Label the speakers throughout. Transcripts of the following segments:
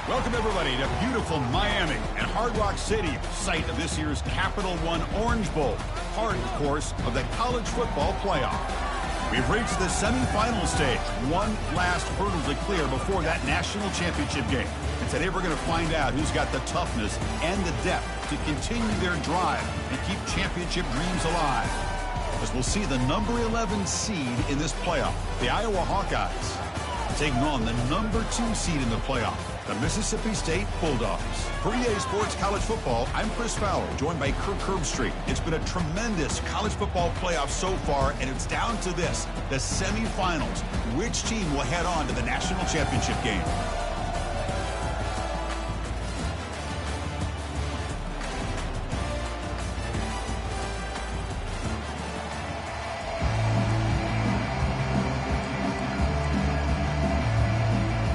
Speaker 1: Welcome, everybody, to beautiful Miami and Hard Rock Stadium, site of this year's Capital One Orange Bowl, part, of course, of the college football playoff. We've reached the semifinal stage, one last hurdle to clear before that national championship game. And today we're going to find out who's got the toughness and the depth to continue their drive and keep championship dreams alive. As we'll see the number 11 seed in this playoff, the Iowa Hawkeyes, taking on the number 2 seed in the playoff, the Mississippi State Bulldogs. For EA Sports College Football, I'm Chris Fowler, joined by Kirk Herbstreit. It's been a tremendous college football playoff so far, and it's down to this, the semifinals. Which team will head on to the national championship game?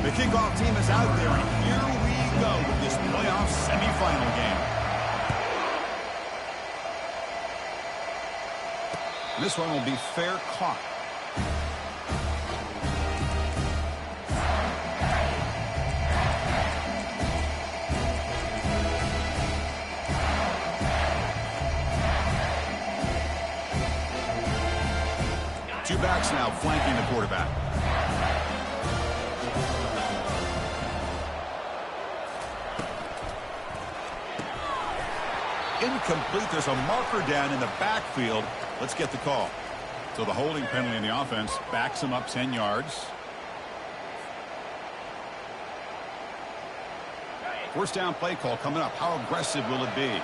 Speaker 1: The kickoff team is out there, and here we go with this playoff semifinal game. This one will be fair caught. Two backs now flanking the quarterback. Incomplete. There's a marker down in the backfield. Let's get the call. So the holding penalty in the offense backs him up 10 yards. First down play call coming up. How aggressive will it be?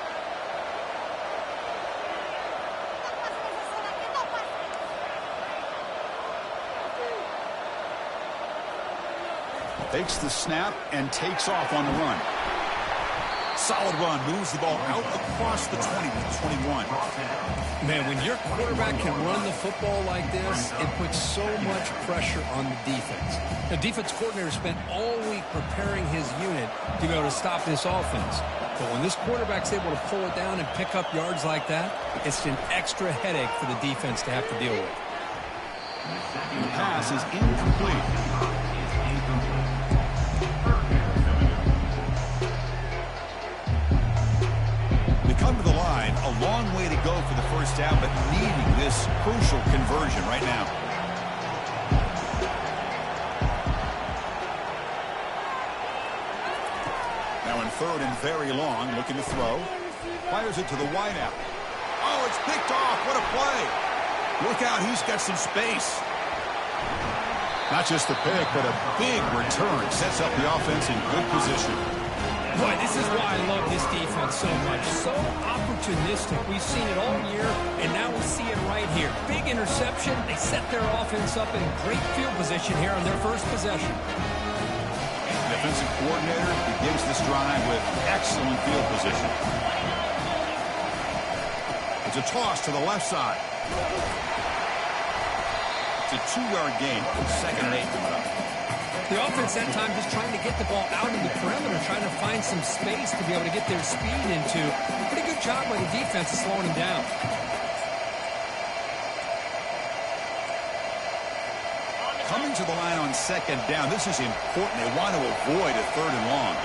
Speaker 1: Takes the snap and takes off on the run. Solid run, moves the ball out across the 20 to 21.
Speaker 2: Man, when your quarterback can run the football like this, it puts so much pressure on the defense. The defense coordinator spent all week preparing his unit to be able to stop this offense. But when this quarterback's able to pull it down and pick up yards like that, it's an extra headache for the defense to have to deal with.
Speaker 1: The pass is incomplete. Come to the line, a long way to go for the first down, but needing this crucial conversion right now. Now in third and very long, looking to throw. Fires it to the wideout. Oh, it's picked off. What a play. Look out, he's got some space. Not just a pick, but a big return. Sets up the offense in good position.
Speaker 2: Boy, this is why I love this defense so much. So opportunistic. We've seen it all year, and now we see it right here. Big interception. They set their offense up in great field position here on their first possession.
Speaker 1: The defensive coordinator begins this drive with excellent field position. It's a toss to the left side. It's a 2-yard gain. Second and 8 coming up.
Speaker 2: The offense that time just trying to get the ball out in the perimeter, trying to find some space to be able to get their speed into. Pretty good job by the defense of slowing him down.
Speaker 1: Coming to the line on second down. This is important. They want to avoid a third and long.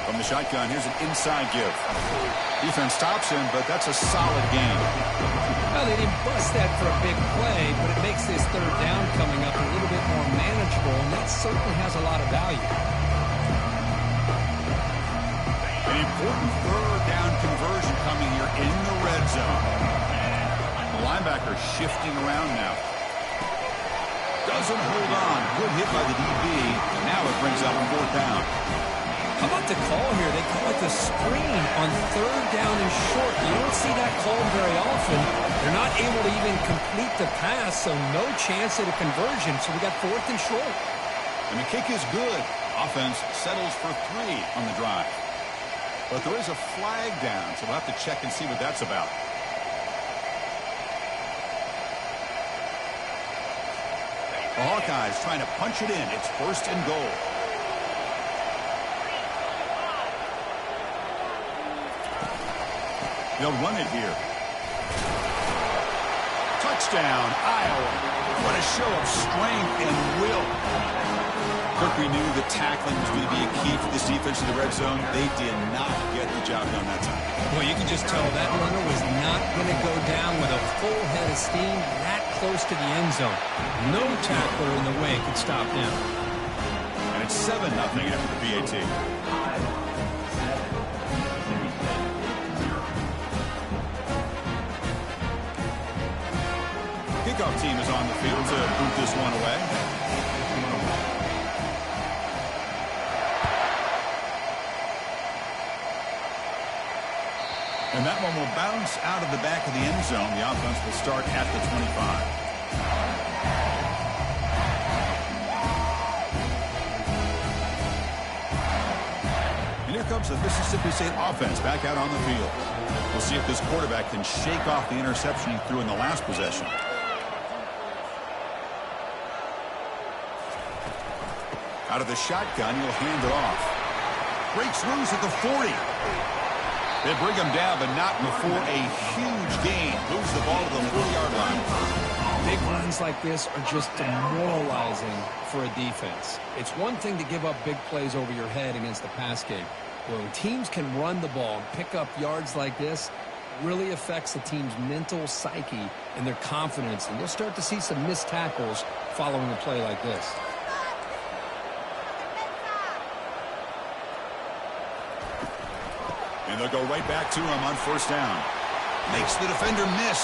Speaker 1: From the shotgun, here's an inside give. Defense stops him, but that's a solid gain.
Speaker 2: Well, they didn't bust that for a big play, but it makes this third down coming up a little bit more manageable, and that certainly has a lot of value.
Speaker 1: An important third down conversion coming here in the red zone. The linebacker shifting around now. Doesn't hold on. Good hit by the DB. Now it brings up fourth down.
Speaker 2: How about the call here? They call it the screen on third down and short. You don't see that called very often. They're not able to even complete the pass, so no chance at a conversion. So we got fourth and short.
Speaker 1: And the kick is good. Offense settles for 3 on the drive. But there is a flag down, so we'll have to check and see what that's about. The Hawkeyes trying to punch it in. It's first and goal. They'll run it here. Touchdown, Iowa. What a show of strength and will. Cook, we knew that tackling was going to be a key for this defense in the red zone. They did not get the job done that time.
Speaker 2: Well, you can just tell that runner was not going to go down with a full head of steam that close to the end zone. No tackler in the way could stop them.
Speaker 1: And it's 7-0 after the PAT. Kickoff team is on the field to boot this one away. And that one will bounce out of the back of the end zone. The offense will start at the 25. And here comes the Mississippi State offense back out on the field. We'll see if this quarterback can shake off the interception he threw in the last possession. Out of the shotgun, he'll hand it off. Breaks loose at the 40. They bring him down, but not before a huge gain. Moves the ball to the 40-yard line.
Speaker 2: Big runs like this are just demoralizing for a defense. It's one thing to give up big plays over your head against the pass game. When teams can run the ball and pick up yards like this, it really affects the team's mental psyche and their confidence. And you'll start to see some missed tackles following a play like this.
Speaker 1: And they'll go right back to him on first down. Makes the defender miss.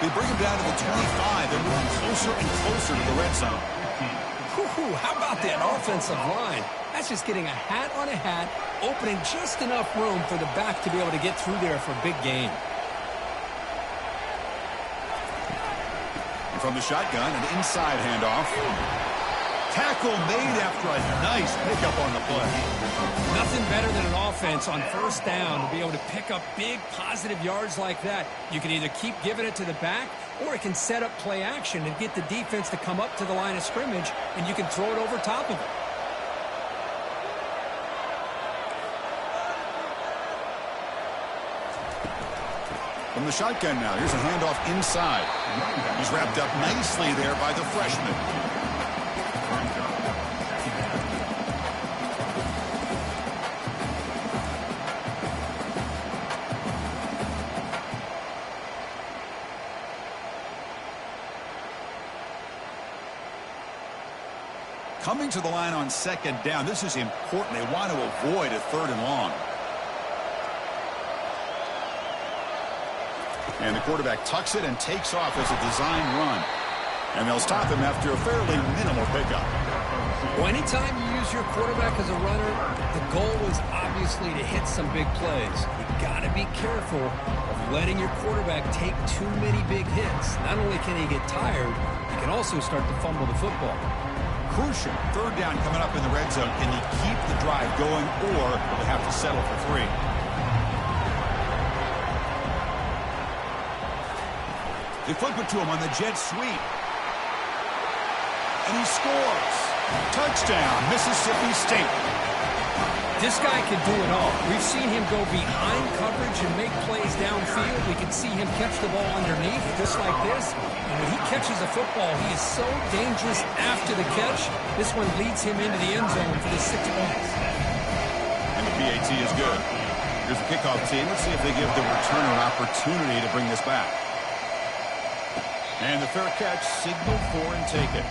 Speaker 1: They bring him down to the 25. They're moving closer and closer to the red zone.
Speaker 2: How about that offensive line? That's just getting a hat on a hat, opening just enough room for the back to be able to get through there for a big gain.
Speaker 1: And from the shotgun, an inside handoff. Tackle made after a nice pickup on the play.
Speaker 2: Nothing better than an offense on first down to be able to pick up big positive yards like that. You can either keep giving it to the back, or it can set up play action and get the defense to come up to the line of scrimmage, and you can throw it over top of it.
Speaker 1: From the shotgun now, here's a handoff inside. He's wrapped up nicely there by the freshman. Coming to the line on second down. This is important. They want to avoid a third and long. And the quarterback tucks it and takes off as a design run. And they'll stop him after a fairly minimal pickup.
Speaker 2: Well, anytime you use your quarterback as a runner, the goal is obviously to hit some big plays. You got to be careful of letting your quarterback take too many big hits. Not only can he get tired, he can also start to fumble the football.
Speaker 1: Crucial. Third down coming up in the red zone. Can he keep the drive going, or will they have to settle for 3? They flip it to him on the jet sweep. And he scores. Touchdown, Mississippi State.
Speaker 2: This guy can do it all. We've seen him go behind coverage and make plays downfield. We can see him catch the ball underneath, just like this. And when he catches a football, he is so dangerous after the catch. This one leads him into the end zone for the 6 points.
Speaker 1: And the PAT is good. Here's the kickoff team. Let's see if they give the returner an opportunity to bring this back. And the fair catch signaled for and taken.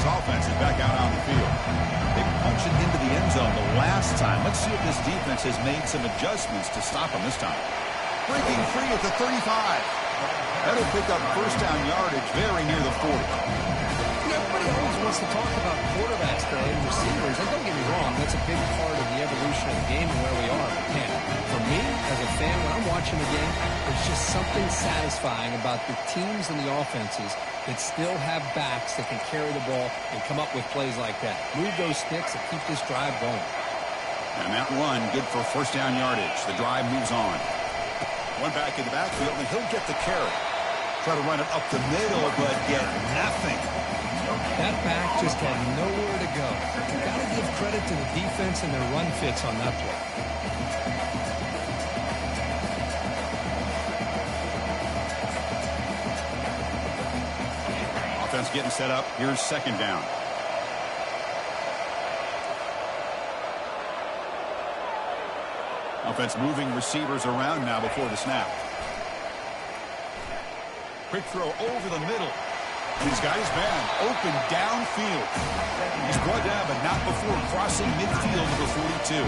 Speaker 1: Offense is back out on the field. They punched it into the end zone the last time. Let's see if this defense has made some adjustments to stop them this time. Breaking free at the 35. That'll pick up first down yardage very near the 40.
Speaker 2: Everybody always wants to talk about quarterbacks today and receivers. And don't get me wrong, that's a big part of the evolution of the game and where we are. Man, for me, as a fan, when I'm watching the game, there's just something satisfying about the teams and the offenses that still have backs that can carry the ball and come up with plays like that. Move those sticks and keep this drive going.
Speaker 1: And that run, good for first down yardage. The drive moves on. One back in the backfield, and he'll get the carry. Try to run it up the middle, but get nothing.
Speaker 2: That back just had nowhere to go. You've got to give credit to the defense and their run fits on that play.
Speaker 1: Offense getting set up. Here's second down. Offense moving receivers around now before the snap. Quick throw over the middle. He's got his man open downfield. He's brought down, but not before crossing midfield to the 42.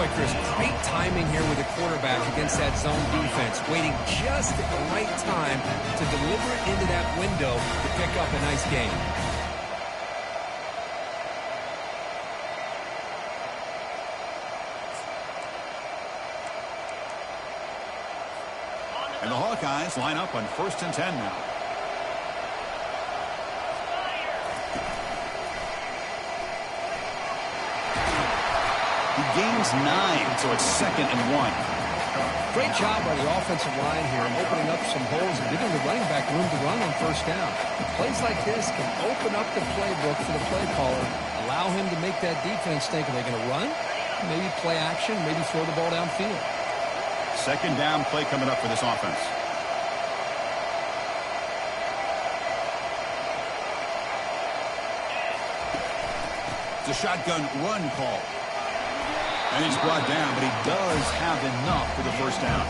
Speaker 2: Boy, Chris, great timing here with the quarterback against that zone defense, waiting just at the right time to deliver it into that window to pick up a nice gain.
Speaker 1: And the Hawkeyes line up on 1st and 10 now. He gains 9, so it's 2nd and 1.
Speaker 2: Great job by the offensive line here, opening up some holes and giving the running back room to run on 1st down. Plays like this can open up the playbook for the play caller, allow him to make that defense think, are they going to run? Maybe play action, maybe throw the ball downfield.
Speaker 1: 2nd down play coming up for this offense. It's a shotgun run call. And he's brought down, but he does have enough for the 1st down.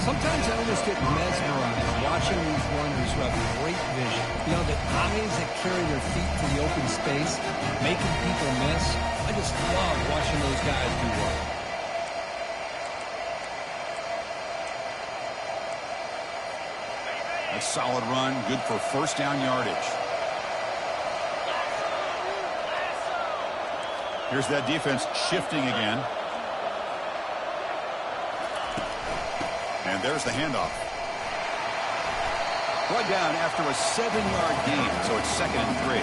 Speaker 2: Sometimes I almost get mesmerized watching these runners who have great vision. You know, the eyes that carry their feet to the open space, making people miss. I just love watching those guys do well.
Speaker 1: A solid run, good for 1st down yardage. Here's that defense shifting again. And there's the handoff. Brought down after a 7-yard gain, so it's 2nd and 3.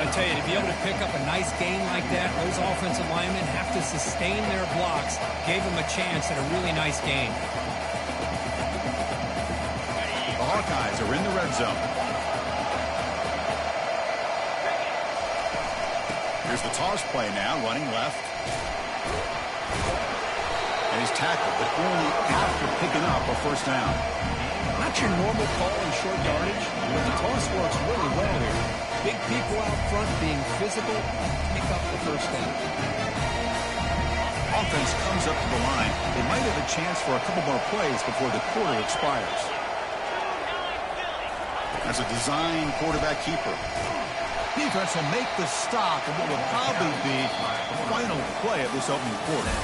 Speaker 2: I tell you, to be able to pick up a nice gain like that, those offensive linemen have to sustain their blocks. Gave them a chance at a really nice gain.
Speaker 1: The Hawkeyes are in the red zone. Here's the toss play now, running left. And he's tackled, but only after picking up a 1st down.
Speaker 2: Not your normal call in short yardage, but the toss works really well here. Big people out front being physical, pick up the 1st down.
Speaker 1: Offense comes up to the line. They might have a chance for a couple more plays before the quarter expires. As a design quarterback keeper. Defense will make the stop of what will probably be the final play of this opening quarter.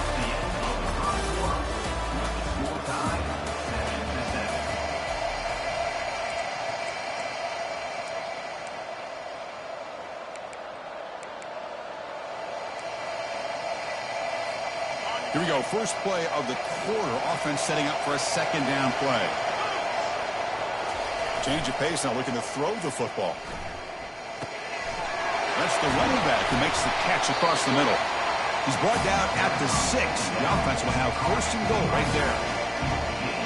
Speaker 1: Here we go. First play of the quarter. Offense setting up for a 2nd down play. Change of pace now, looking to throw the football. That's the running back who makes the catch across the middle. He's brought down at the 6. The offense will have 1st and goal right there.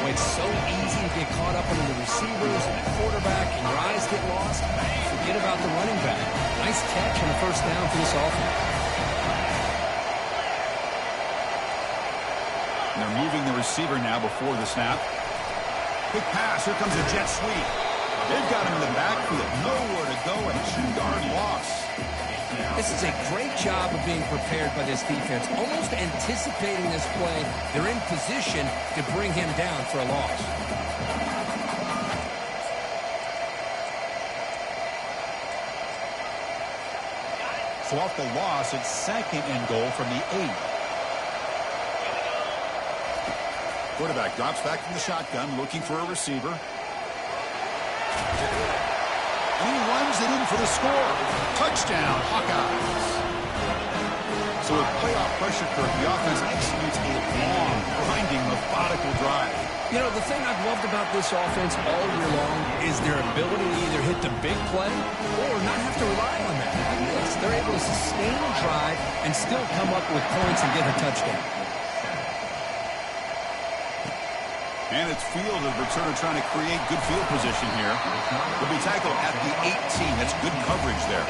Speaker 2: Boy, it's so easy to get caught up under the receivers and the quarterback, and your eyes get lost. Forget about the running back. Nice catch on the 1st down for this offense.
Speaker 1: And they're moving the receiver now before the snap. Quick pass. Here comes a jet sweep. They've got him in the backfield. Nowhere to go, and a 2-yard loss.
Speaker 2: This is a great job of being prepared by this defense, almost anticipating this play. They're in position to bring him down for a loss.
Speaker 1: So off the loss, it's 2nd and goal from the 8. Quarterback drops back from the shotgun, looking for a receiver. And he runs it in for the score. Touchdown, Hawkeyes. So with playoff pressure curve, the offense executes a long, grinding, methodical drive.
Speaker 2: You know, the thing I've loved about this offense all year long is their ability to either hit the big play or not have to rely on that. Yes, they're able to sustain a drive and still come up with points and get a touchdown.
Speaker 1: And it's field, the returner trying to create good field position here. He'll be tackled at the 18. That's good coverage there.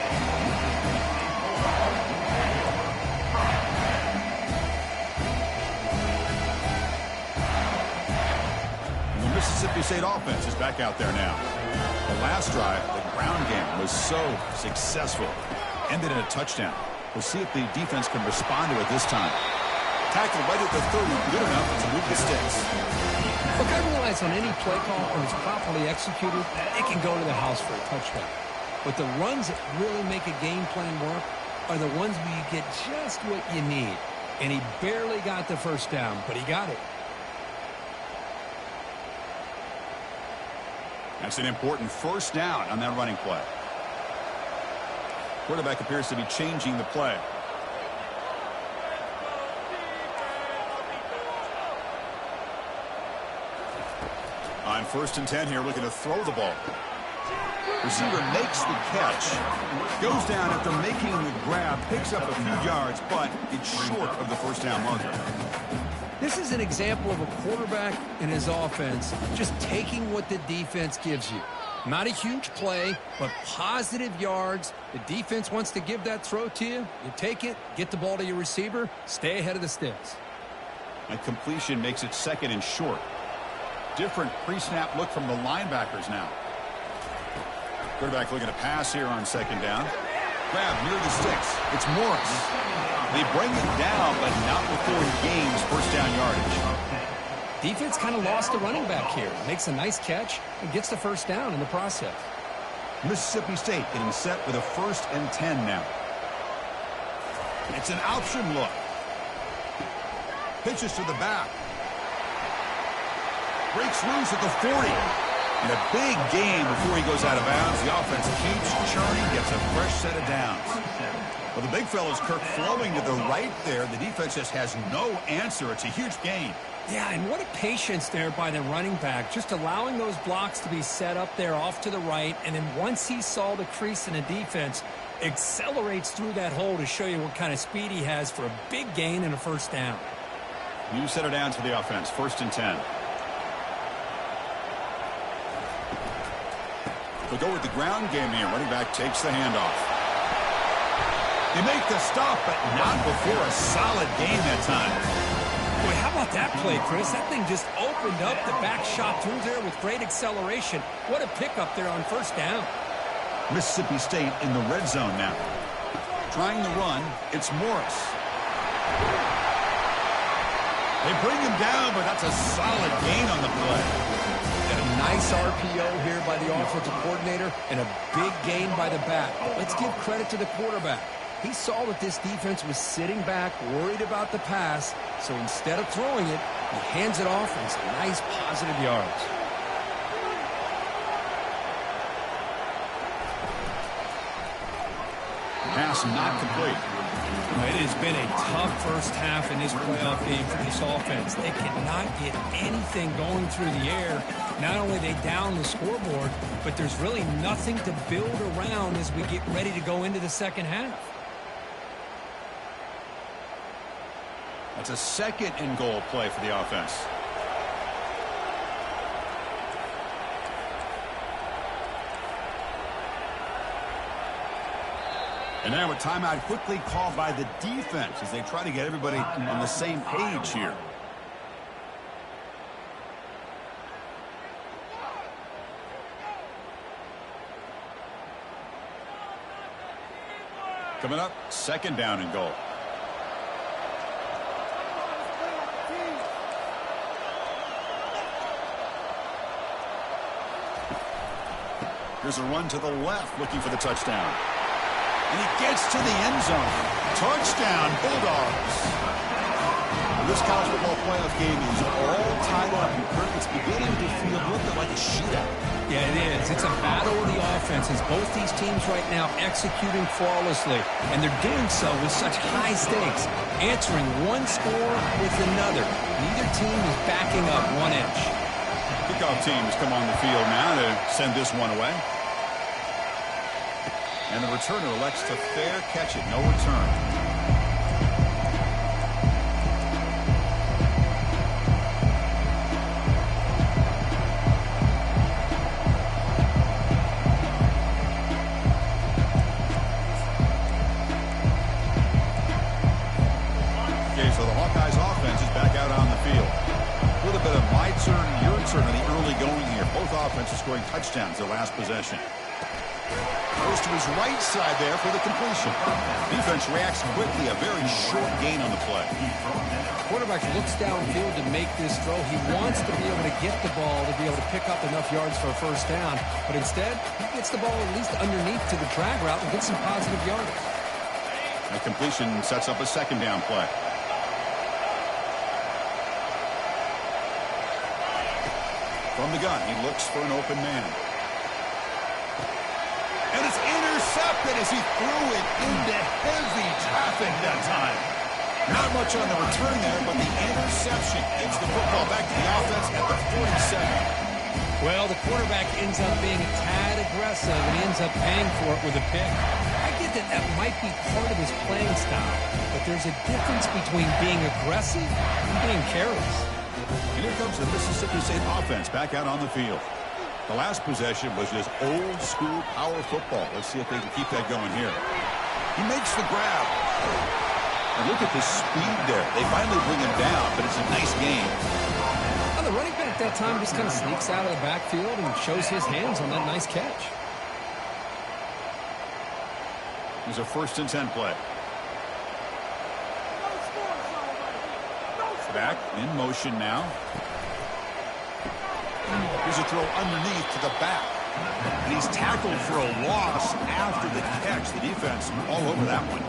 Speaker 1: And the Mississippi State offense is back out there now. The last drive, the ground game, was so successful. Ended in a touchdown. We'll see if the defense can respond to it this time. Tackle right at the 30, good enough to move the sticks.
Speaker 2: Look, I realize on any play call, when it's properly executed, it can go to the house for a touchdown. But the runs that really make a game plan work are the ones where you get just what you need. And he barely got the first down, but he got it.
Speaker 1: That's an important first down on that running play. Quarterback appears to be changing the play. On 1st and 10 here, looking to throw the ball. Receiver makes the catch. Goes down after making the grab. Picks up a few yards, but it's short of the first down marker.
Speaker 2: This is an example of a quarterback and his offense just taking what the defense gives you. Not a huge play, but positive yards. The defense wants to give that throw to you. You take it, get the ball to your receiver, stay ahead of the sticks.
Speaker 1: And completion makes it 2nd and short. Different pre-snap look from the linebackers now. Quarterback looking to pass here on 2nd down. Grab near the sticks. It's Morris. They bring it down, but not before he gains first down yardage.
Speaker 2: Defense kind of lost the running back here. Makes a nice catch and gets the first down in the process.
Speaker 1: Mississippi State getting set with a 1st and 10 now. It's an option look. Pitches to the back. Breaks loose at the 40. And a big gain before he goes out of bounds. The offense keeps churning, gets a fresh set of downs. Well, the big fella's Kirk flowing to the right there. The defense just has no answer. It's a huge gain.
Speaker 2: Yeah, and what a patience there by the running back. Just allowing those blocks to be set up there off to the right. And then once he saw the crease in the defense, accelerates through that hole to show you what kind of speed he has for a big gain and a first down.
Speaker 1: New set of downs for the offense. 1st and 10. They'll go with the ground game here. Running back takes the handoff. They make the stop, but not before a solid gain that time.
Speaker 2: Boy, how about that play, Chris? That thing just opened up. The back shot through there with great acceleration. What a pickup there on first down.
Speaker 1: Mississippi State in the red zone now. Trying to run, it's Morris. They bring him down, but that's a solid gain on the play.
Speaker 2: A nice RPO here by the offensive coordinator and a big gain by the back. Let's give credit to the quarterback. He saw that this defense was sitting back, worried about the pass, so instead of throwing it, he hands it off and some nice positive yards.
Speaker 1: Pass not complete.
Speaker 2: It has been a tough first half in this playoff game for this offense. They cannot get anything going through the air. Not only are they down the scoreboard, but there's really nothing to build around as we get ready to go into the second half.
Speaker 1: That's a 2nd and goal play for the offense. And now a timeout quickly called by the defense as they try to get everybody on the same page here. Coming up, 2nd down and goal. Here's a run to the left looking for the touchdown. And he gets to the end zone. Touchdown, Bulldogs. This college football playoff game is all tied up. It's beginning to feel a little bit like a shootout.
Speaker 2: Yeah, it is. It's a battle of the offenses. Both these teams right now executing flawlessly. And they're doing so with such high stakes. Answering one score with another. Neither team is backing up 1 inch.
Speaker 1: Kickoff team has come on the field now to send this one away. And the returner elects to fair catch it. No return. offense is scoring touchdowns their last possession. Goes to his right side there for the completion. Defense reacts quickly, a very short gain on the play.
Speaker 2: Quarterback looks downfield to make this throw. He wants to be able to get the ball to be able to pick up enough yards for a first down, but instead, he gets the ball at least underneath to the drag route and gets some positive yardage.
Speaker 1: That completion sets up a second down play. From the gun, he looks for an open man. And it's intercepted as he threw it into heavy traffic that time. Not much on the return there, but the interception gets the football back to the offense at the 47.
Speaker 2: Well, the quarterback ends up being a tad aggressive, and he ends up paying for it with a pick. I get that that might be part of his playing style, but there's a difference between being aggressive and being careless.
Speaker 1: And here comes the Mississippi State offense back out on the field. The last possession was just old-school power football. Let's see if they can keep that going here. He makes the grab. And look at the speed there. They finally bring him down, but it's a nice game.
Speaker 2: Well, the running back that time just kind of sneaks out of the backfield and shows his hands on that nice catch.
Speaker 1: Here's a 1st and 10 play. Back in motion now. Here's a throw underneath to the back. And he's tackled for a loss after the catch. The defense all over that one.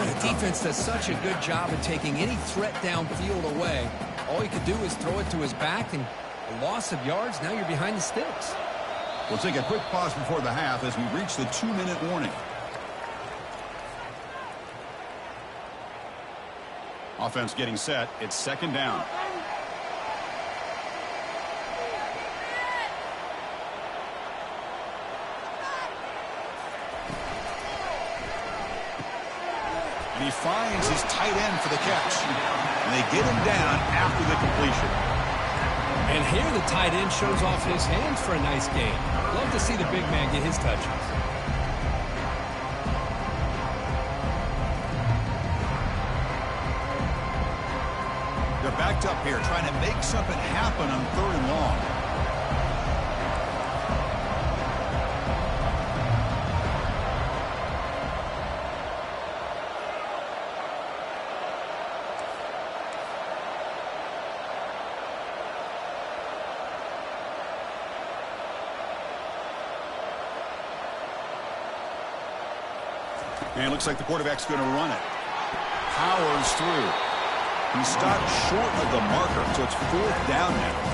Speaker 2: The defense does such a good job of taking any threat downfield away. All you could do is throw it to his back, and a loss of yards, now you're behind the sticks.
Speaker 1: We'll take a quick pause before the half as we reach the 2-minute warning. Offense getting set. It's second down. And he finds his tight end for the catch. And they get him down after the completion.
Speaker 2: And here the tight end shows off his hands for a nice gain. Love to see the big man get his touches.
Speaker 1: They're backed up here trying to make something happen on 3rd and long. And it looks like the quarterback's going to run it. Powers through. He stopped short of the marker, so it's 4th down now.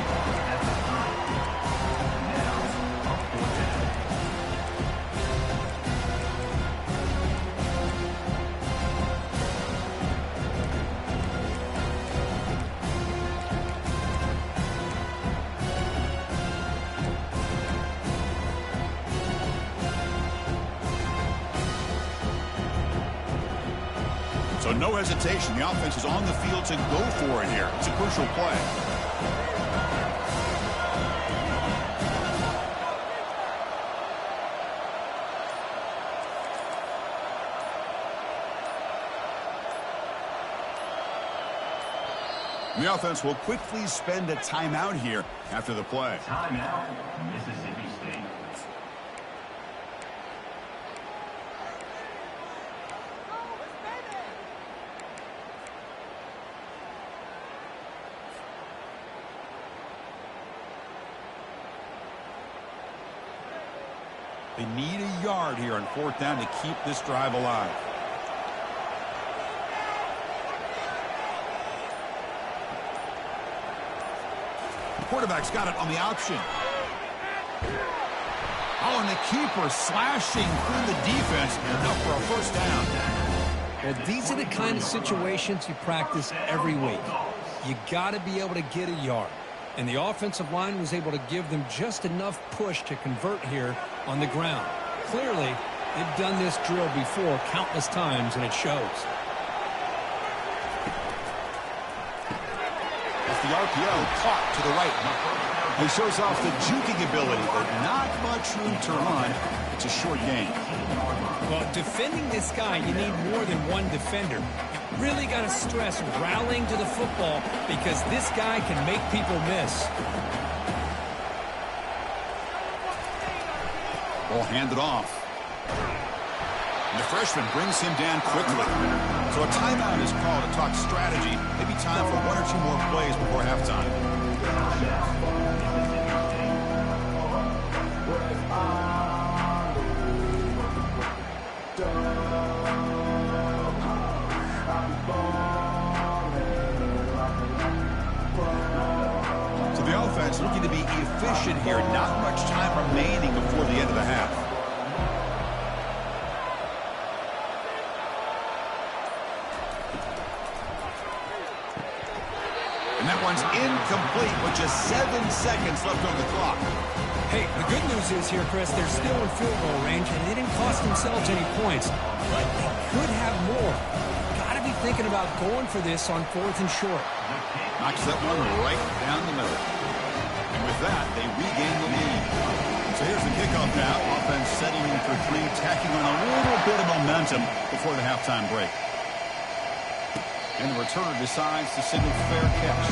Speaker 1: So no hesitation. The offense is on the field to go for it here. It's a crucial play. The offense will quickly spend a timeout here after the play.
Speaker 3: Timeout, Mississippi State.
Speaker 1: They need a yard here on 4th down to keep this drive alive. The quarterback's got it on the option. Oh, and the keeper slashing through the defense enough for a 1st down.
Speaker 2: Well, these are the kind of situations you practice every week. You got to be able to get a yard. And the offensive line was able to give them just enough push to convert here on the ground. Clearly, they've done this drill before countless times, and it shows.
Speaker 1: As the RPO caught to the right. He shows off the juking ability, but not much room to run. It's a short gain.
Speaker 2: Well, defending this guy, you need more than one defender. You really got to stress rallying to the football because this guy can make people miss.
Speaker 1: Ball handed off. And the freshman brings him down quickly. So a timeout is called to talk strategy. Maybe time for one or two more plays before halftime. So the offense looking to be efficient here. Not much time remaining before the end of the half. And that one's incomplete with just 7 seconds left on the clock.
Speaker 2: Hey, the good news is here, Chris, they're still in field goal range, and they didn't cost themselves any points. But they could have more. Got to be thinking about going for this on 4th and short.
Speaker 1: Knocks that one right down the middle. And with that, they regain the lead. So here's the kickoff now. Offense setting in for 3, tacking on a little bit of momentum before the halftime break. And the returner decides to send a fair catch.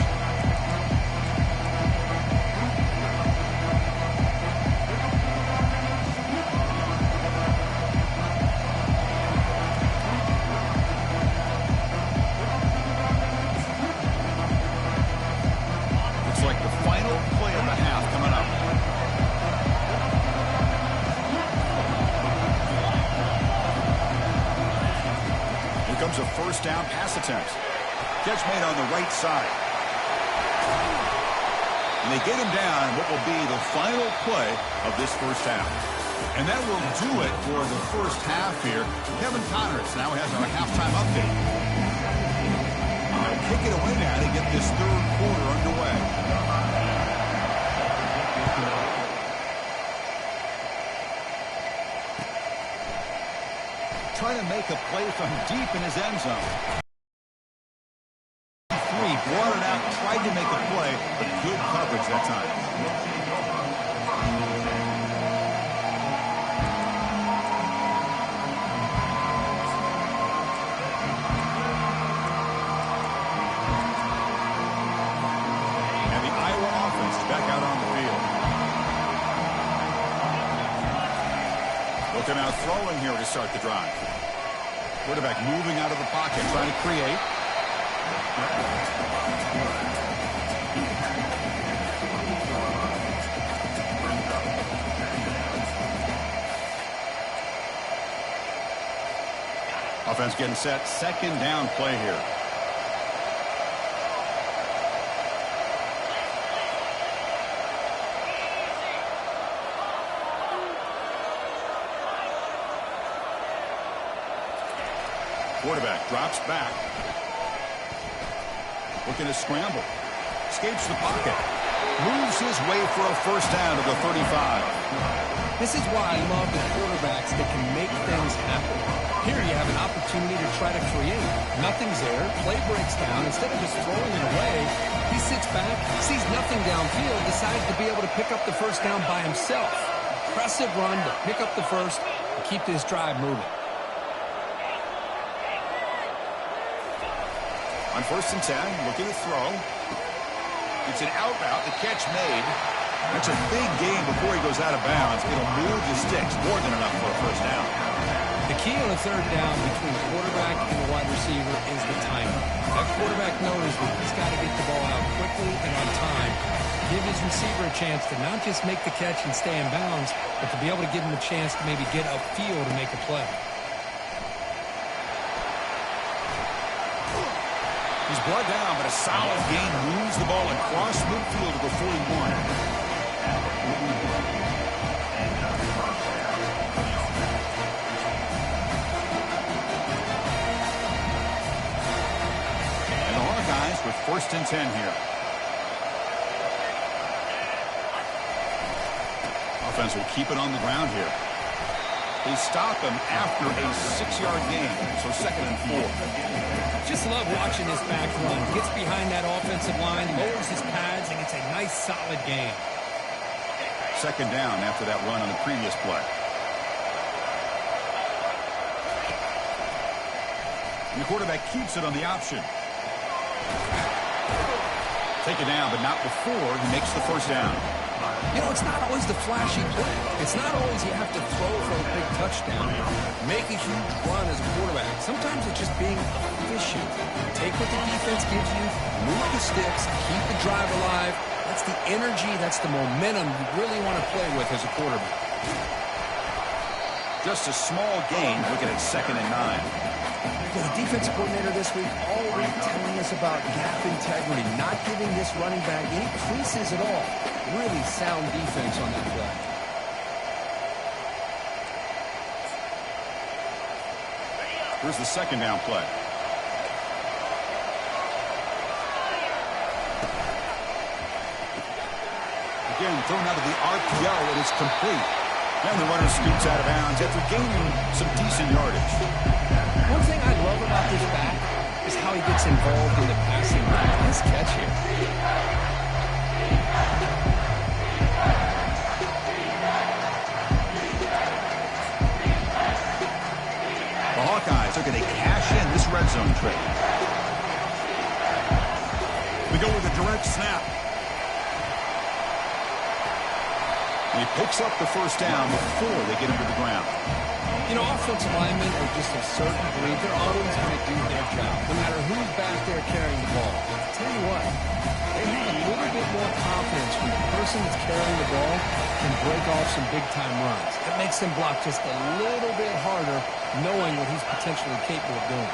Speaker 1: Looks like the final play of the half coming up. Here comes a first down pass attempt. Catch made on the right side. And they get him down what will be the final play of this first half. And that will do it for the first half here. Kevin Connors now has our halftime update. They'll kick it away now to get this third quarter underway. Trying to make a play from deep in his end zone. Brought it out, tried to make a play, but good coverage that time. And the Iowa offense is back out on the field. Looking out throwing here to start the drive. Quarterback moving out of the pocket, trying to create. Offense getting set. Second down play here. Quarterback drops back. Looking to scramble. Escapes the pocket. Moves his way for a first down to the 35.
Speaker 2: This is why I love the quarterbacks that can make things happen. Here you have an opportunity to try to create. Nothing's there. Play breaks down. Instead of just throwing it away, he sits back, sees nothing downfield, decides to be able to pick up the first down by himself. Impressive run to pick up the first and keep this drive moving.
Speaker 1: On 1st and 10, looking to throw. It's an out route, the catch made. That's a big gain before he goes out of bounds. It'll move the sticks, more than enough for a first down.
Speaker 2: The key on the third down between the quarterback and the wide receiver is the timing. That quarterback knows that he's got to get the ball out quickly and on time. Give his receiver a chance to not just make the catch and stay in bounds, but to be able to give him a chance to maybe get upfield and make a play.
Speaker 1: He's brought down, but a solid gain moves the ball across midfield to the 41. And the Hawkeyes with 1st and 10 here. Offense will keep it on the ground here. They stop him after a 6-yard gain, so 2nd and 4.
Speaker 2: Just love watching this back run. Gets behind that offensive line, lowers his pads, and it's a nice, solid gain.
Speaker 1: 2nd down after that run on the previous play. And the quarterback keeps it on the option. Take it down, but not before he makes the first down.
Speaker 2: You know, it's not always the flashy play. It's not always you have to throw for a big touchdown, make a huge run as a quarterback. Sometimes it's just being efficient. Take what the defense gives you, move the sticks, keep the drive alive. That's the energy, that's the momentum you really want to play with as a quarterback.
Speaker 1: Just a small gain, looking at 2nd and 9.
Speaker 2: The defensive coordinator this week all week telling us about gap integrity, not giving this running back any creases at all. Really sound defense on that play.
Speaker 1: Here's the 2nd down play. Again, thrown out of the RPO, and it's complete. And the runner scoots out of bounds after gaining some decent yardage.
Speaker 2: One thing I love about this back is how he gets involved in the passing game. Nice catch here.
Speaker 1: The Hawkeyes are going to cash in this red zone trip. We go with a direct snap. And he picks up the first down before they get him to the ground.
Speaker 2: You know, offensive linemen are just a certain breed. They're always going to do their job, no matter who's back there carrying the ball. I'll tell you what, they have a little bit more confidence when the person that's carrying the ball can break off some big-time runs. It makes them block just a little bit harder, knowing what he's potentially capable of doing.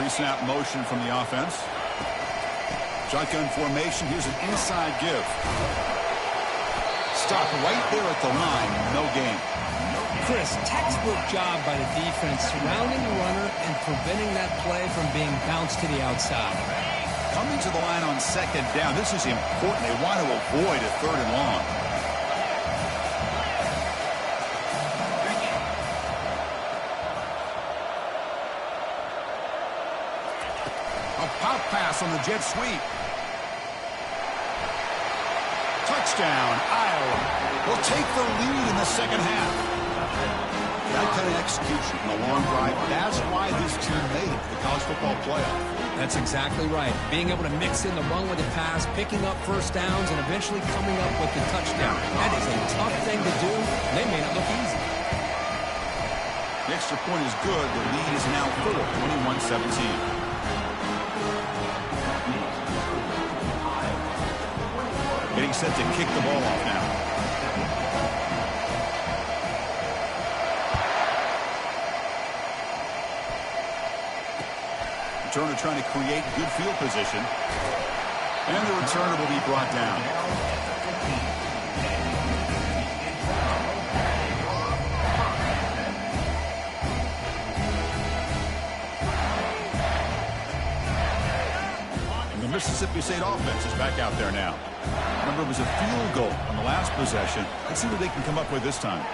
Speaker 1: Pre-snap motion from the offense. Shotgun formation. Here's an inside give. Stop right there at the line. No gain.
Speaker 2: Chris, textbook job by the defense surrounding the runner and preventing that play from being bounced to the outside.
Speaker 1: Coming to the line on 2nd down. This is important. They want to avoid a 3rd and long. A pop pass on the jet sweep. Touchdown, Iowa. Will take the lead in the 2nd half. That kind of execution in a long drive, that's why this team made it to the college football playoff.
Speaker 2: That's exactly right. Being able to mix in the run with the pass, picking up first downs, and eventually coming up with the touchdown. That is a tough thing to do. They may not look easy.
Speaker 1: The extra point is good. The lead is now 4, 21-17. Getting set to kick the ball off now. Returner trying to create good field position. And the returner will be brought down. And the Mississippi State offense is back out there now. Remember, it was a field goal on the last possession. Let's see what they can come up with this time.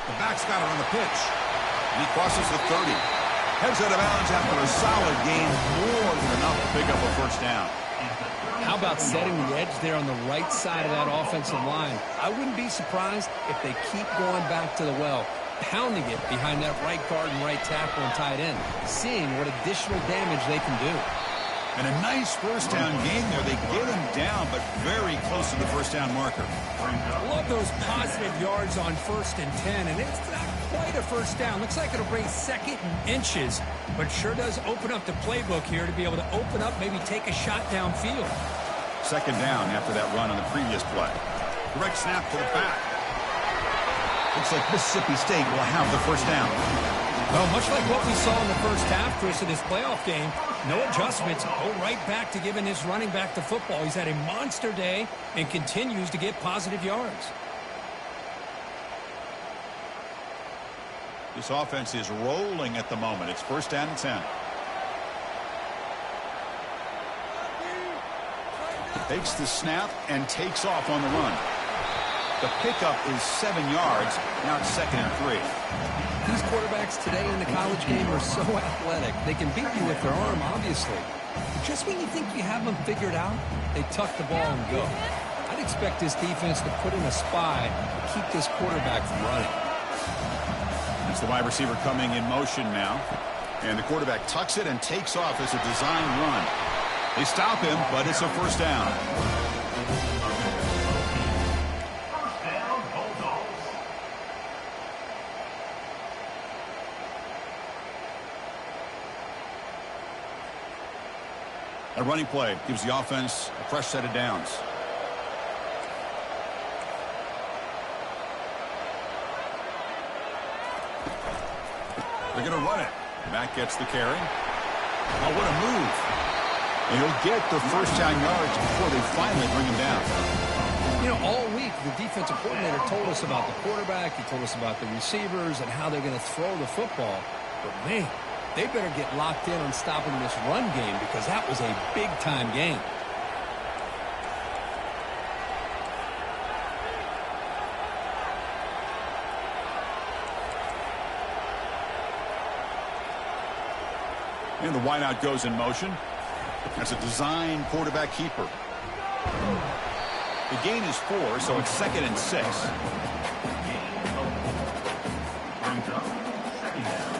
Speaker 1: The back's got it on the pitch. And he crosses the 30. Heads out of bounds after a solid gain, more than enough to pick up a first down.
Speaker 2: How about setting the edge there on the right side of that offensive line? I wouldn't be surprised if they keep going back to the well, pounding it behind that right guard and right tackle and tight end, seeing what additional damage they can do.
Speaker 1: And a nice first down game there. They get him down, but very close to the first down marker.
Speaker 2: Love those positive yards on 1st and 10, and it's not quite a first down. Looks like it'll bring 2nd and inches, but sure does open up the playbook here to be able to open up, maybe take a shot downfield.
Speaker 1: 2nd down after that run on the previous play. Direct snap to the back. Looks like Mississippi State will have the first down.
Speaker 2: Well, much like what we saw in the first half, Chris, in this playoff game, no adjustments, go right back to giving his running back the football. He's had a monster day and continues to get positive yards.
Speaker 1: This offense is rolling at the moment. It's 1st down and 10. Takes the snap and takes off on the run. The pickup is 7 yards. Now it's 2nd and 3.
Speaker 2: These quarterbacks today in the college game are so athletic. They can beat you with their arm, obviously. But just when you think you have them figured out, they tuck the ball and go. I'd expect this defense to put in a spy to keep this quarterback from running.
Speaker 1: It's the wide receiver coming in motion now. And the quarterback tucks it and takes off as a design run. They stop him, but it's a first down.
Speaker 3: First down, Bulldogs.
Speaker 1: A running play gives the offense a fresh set of downs. They're going to run it. Matt gets the carry. Oh, what a move. And he'll get the first down yards before they finally bring him down.
Speaker 2: You know, all week, the defensive coordinator told us about the quarterback. He told us about the receivers and how they're going to throw the football. But, man, they better get locked in on stopping this run game because that was a big-time game.
Speaker 1: And the wideout goes in motion. That's a design quarterback keeper. The gain is 4, so it's 2nd and 6.
Speaker 3: Brings up second down.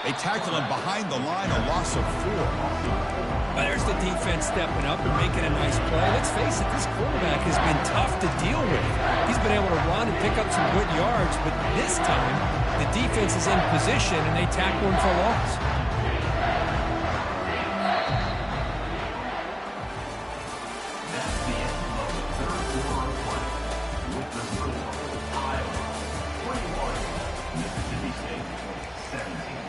Speaker 1: They tackle him behind the line, a loss of 4.
Speaker 2: Well, there's the defense stepping up and making a nice play. Let's face it, this quarterback has been tough to deal with. He's been able to run and pick up some good yards, but this time the defense is in position and they tackle him for a loss.
Speaker 3: That's the end of the third quarter of play. With the score, Iowa 21, Mississippi State 17.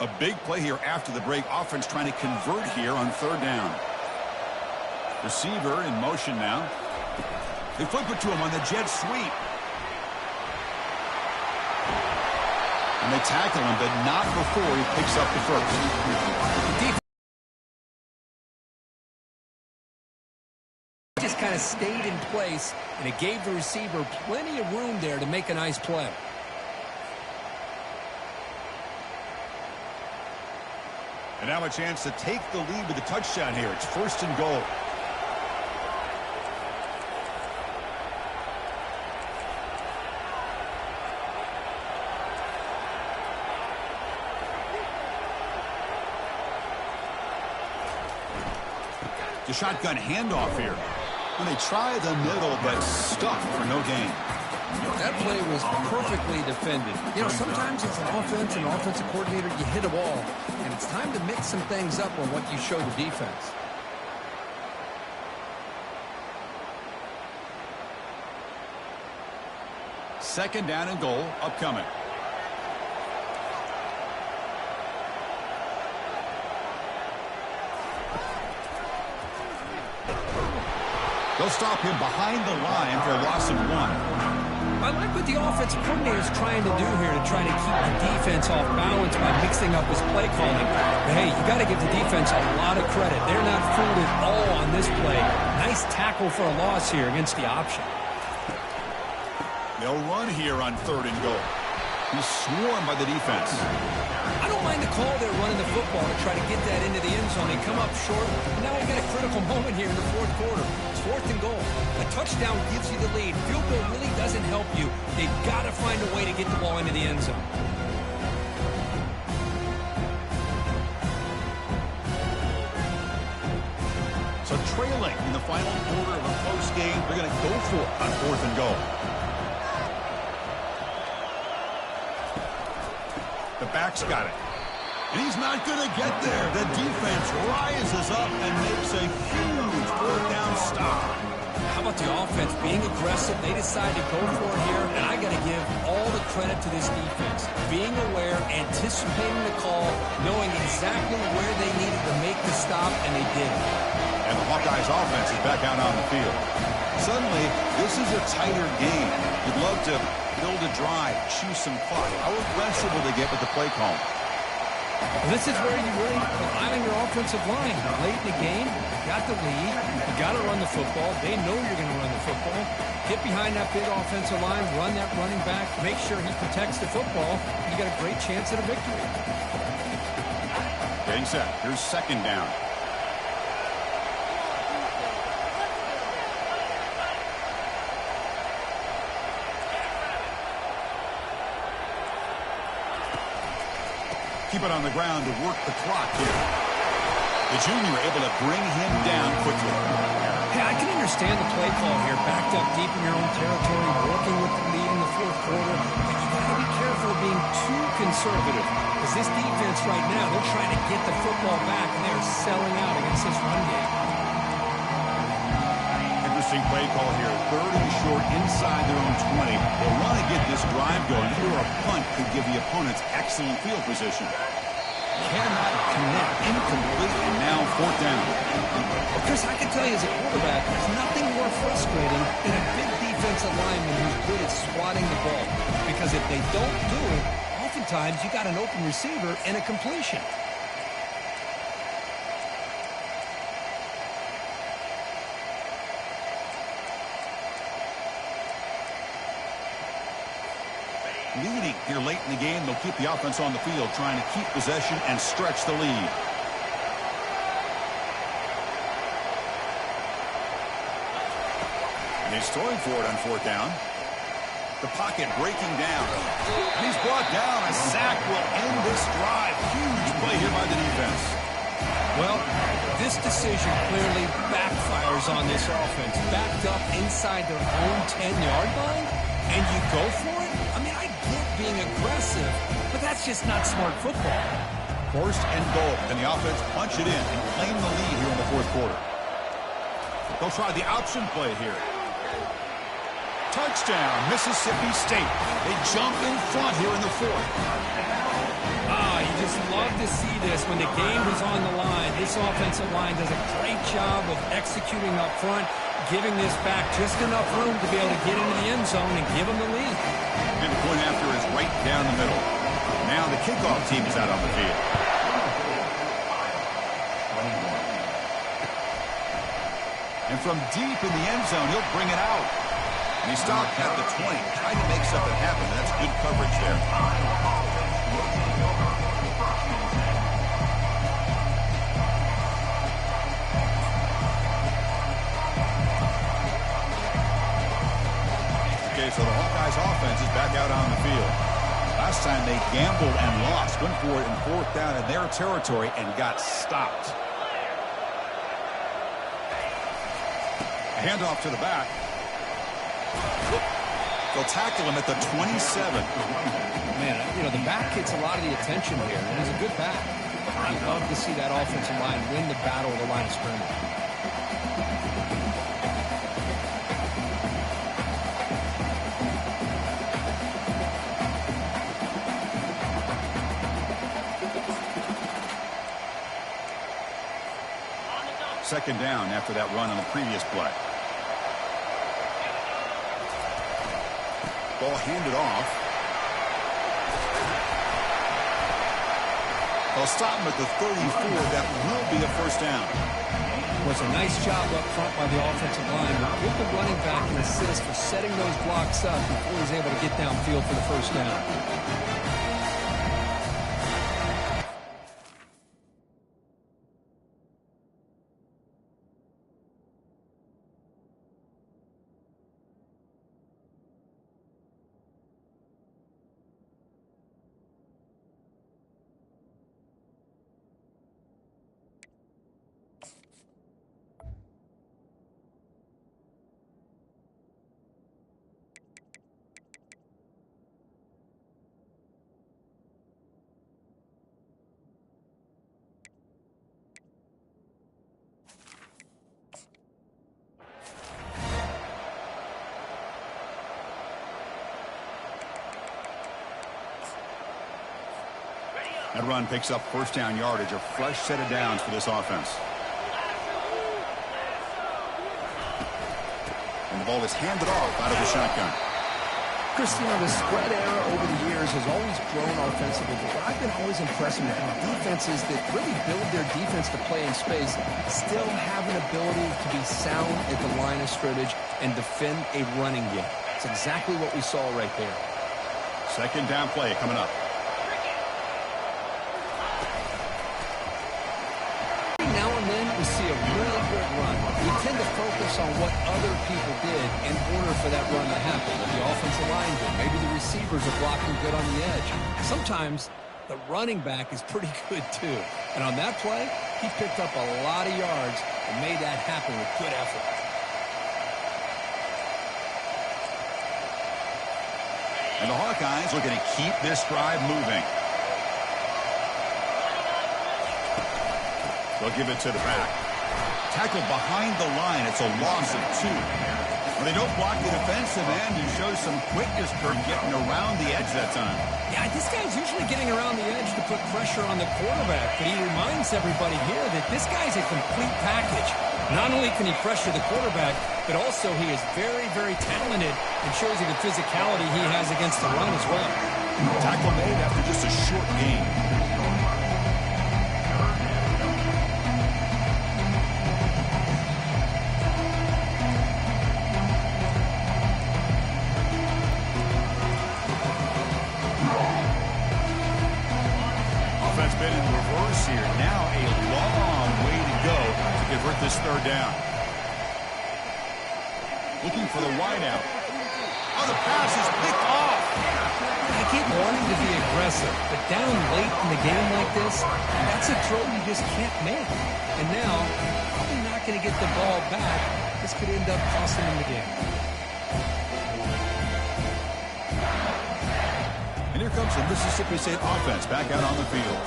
Speaker 1: A big play here after the break. Offense trying to convert here on 3rd down. Receiver in motion now. They flip it to him on the jet sweep. And they tackle him, but not before he picks up the first.
Speaker 2: Just kind of stayed in place, and it gave the receiver plenty of room there to make a nice play.
Speaker 1: And now a chance to take the lead with a touchdown here. It's 1st and goal. The shotgun handoff here. And they try the middle, but stuck for no gain.
Speaker 2: That play was perfectly defended. You know, sometimes it's an offense and offensive coordinator, you hit a ball, and it's time to mix some things up on what you show the defense.
Speaker 1: Second down and goal upcoming. They'll stop him behind the line for a loss of 1.
Speaker 2: I like what the offensive coordinator is trying to do here to try to keep the defense off balance by mixing up his play calling. But hey, you got to give the defense a lot of credit. They're not fooled at all on this play. Nice tackle for a loss here against the option.
Speaker 1: They'll run here on 3rd and goal. He's swarmed by the defense.
Speaker 2: I don't mind the call they're running the football to try to get that into the end zone. They come up short. And now we got a critical moment here in the 4th quarter. It's 4th and goal. A touchdown gives you the lead. Field goal really doesn't help you. They've got to find a way to get the ball into the end zone.
Speaker 1: So trailing in the final quarter of a close game, they're going to go for it on 4th and goal. The back's got it. And he's not going to get there. The defense rises up and makes a huge 4th down stop.
Speaker 2: How about the offense being aggressive? They decided to go for it here, and I got to give all the credit to this defense. Being aware, anticipating the call, knowing exactly where they needed to make the stop, and they did.
Speaker 1: And the Hawkeyes offense is back out on the field. Suddenly, this is a tighter game. You'd love to build a drive, choose some clock. How aggressive will they get with the play call?
Speaker 2: This is where you really rely on your offensive line. Late in the game, you got the lead. You got to run the football. They know you're going to run the football. Get behind that big offensive line, run that running back, make sure he protects the football. You got a great chance at a victory.
Speaker 1: Getting set. Here's second down. Keep it on the ground to work the clock here. The junior able to bring him down quickly.
Speaker 2: Hey, I can understand the play call here, backed up deep in your own territory, working with the lead in the fourth quarter. But you got to be careful of being too conservative, because this defense right now, they're trying to get the football back, and they're selling out against this run game.
Speaker 1: Interesting play call here. Third and short inside their own 20. They want to get this drive going. Either a punt could give the opponents excellent field position. Cannot connect. Incomplete, and now fourth down.
Speaker 2: Well, Chris, I can tell you as a quarterback, there's nothing more frustrating than a big defensive lineman who's good at swatting the ball. Because if they don't do it, oftentimes you got an open receiver and a completion.
Speaker 1: Leading here late in the game, they'll keep the offense on the field, trying to keep possession and stretch the lead. And he's throwing for it on fourth down. The pocket breaking down. And he's brought down. A sack will end this drive. Huge play here by the defense.
Speaker 2: Well, this decision clearly backfires on this offense. Backed up inside their own 10-yard line, and you go for it? I mean, I get being aggressive, but that's just not smart football.
Speaker 1: First and goal. Can the offense punch it in and claim the lead here in the fourth quarter? They'll try the option play here. Touchdown, Mississippi State. They jump in front here in the fourth.
Speaker 2: You just love to see this when the game is on the line. This offensive line does a great job of executing up front, giving this back just enough room to be able to get into the end zone and give them the lead.
Speaker 1: And the point after is right down the middle. Now the kickoff team is out on the field. And from deep in the end zone, he'll bring it out. And he stopped at the 20, trying to make something happen. That's good coverage there. So the Hawkeyes offense is back out on the field. Last time they gambled and lost. Went for it in fourth down in their territory and got stopped. A handoff to the back. They'll tackle him at the 27.
Speaker 2: Man, you know, the back gets a lot of the attention here, and he's a good back. I'd love to see that offensive line win the battle of the line of scrimmage.
Speaker 1: Second down after that run on the previous play. Ball handed off. They'll stop him at the 34. That will be a first down.
Speaker 2: Was a nice job up front by the offensive line. With the running back and assist for setting those blocks up before he was able to get downfield for the first down.
Speaker 1: That run picks up first down yardage, a fresh set of downs for this offense. And the ball is handed off out of the shotgun.
Speaker 2: Christian, the spread era over the years has always grown offensively, but I've been always impressed with how defenses that really build their defense to play in space still have an ability to be sound at the line of scrimmage and defend a running game. It's exactly what we saw right there.
Speaker 1: Second down play coming up.
Speaker 2: Now and then we see a really good run. We tend to focus on what other people did in order for that run to happen. The offensive line did. Maybe the receivers are blocking good on the edge. Sometimes the running back is pretty good too. And on that play, he picked up a lot of yards and made that happen with good effort.
Speaker 1: And the Hawkeyes looking to keep this drive moving. They'll give it to the back. Tackled behind the line. It's a loss of 2. When they don't block the defensive end, he shows some quickness for getting around the edge that time.
Speaker 2: Yeah, this guy's usually getting around the edge to put pressure on the quarterback, but he reminds everybody here that this guy's a complete package. Not only can he pressure the quarterback, but also he is very, very talented and shows you the physicality he has against the run as well.
Speaker 1: Tackle made after just a short gain. Offense been in reverse here. Now a long way to go to convert this third down. Looking for the wideout. Oh, the pass is picked off.
Speaker 2: I keep wanting to be aggressive, but down late in the game like this, that's a throw you just can't make. And now, probably not going to get the ball back. This could end up costing him the game.
Speaker 1: And here comes the Mississippi State offense back out on the field.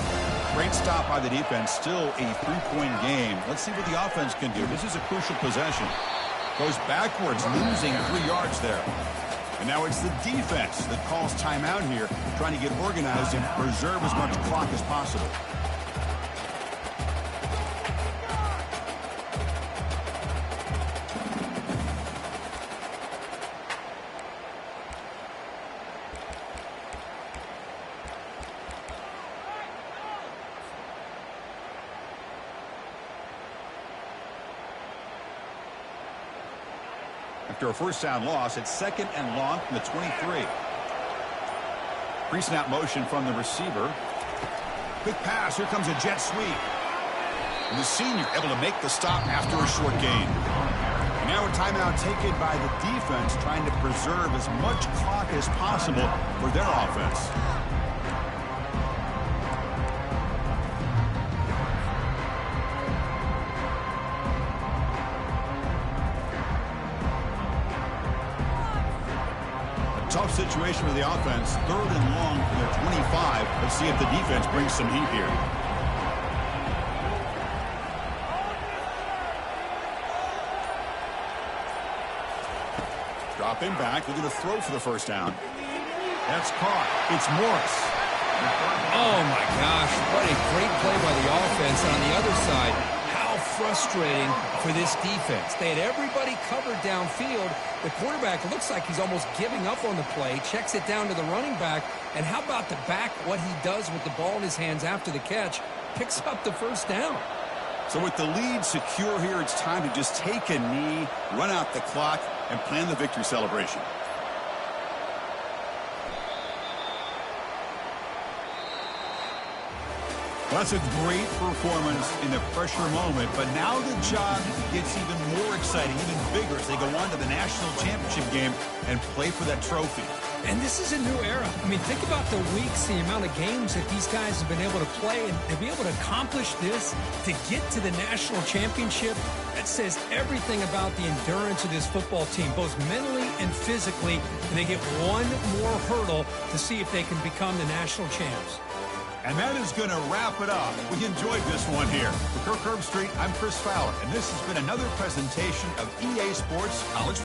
Speaker 1: Great stop by the defense. Still a 3-point game. Let's see what the offense can do. This is a crucial possession. Goes backwards, losing 3 yards there. And now it's the defense that calls timeout here, trying to get organized and preserve as much clock as possible. After a first down loss, it's 2nd and long from the 23. Pre-snap motion from the receiver. Quick pass. Here comes a jet sweep. And the senior able to make the stop after a short gain. And now a timeout taken by the defense, trying to preserve as much clock as possible for their offense. Tough situation for the offense. 3rd and long from their 25. Let's see if the defense brings some heat here. Drop him back. Looking to throw for the first down. That's caught. It's Morris.
Speaker 2: Oh, my gosh. What a great play by the offense. And on the other side, how frustrating for this defense. They had everybody covered downfield. The quarterback looks like he's almost giving up on the play, checks it down to the running back, and how about the back, what he does with the ball in his hands after the catch, picks up the first down.
Speaker 1: So with the lead secure here, it's time to just take a knee, run out the clock, and plan the victory celebration. Well, that's a great performance in the pressure moment, but now the job gets even more exciting, even bigger as they go on to the national championship game and play for that trophy.
Speaker 2: And this is a new era. I mean, think about the weeks, the amount of games that these guys have been able to play, and to be able to accomplish this, to get to the national championship, that says everything about the endurance of this football team, both mentally and physically, and they get one more hurdle to see if they can become the national champs.
Speaker 1: And that is going to wrap it up. We enjoyed this one here. For Kirk Herbstreit, I'm Chris Fowler, and this has been another presentation of EA Sports College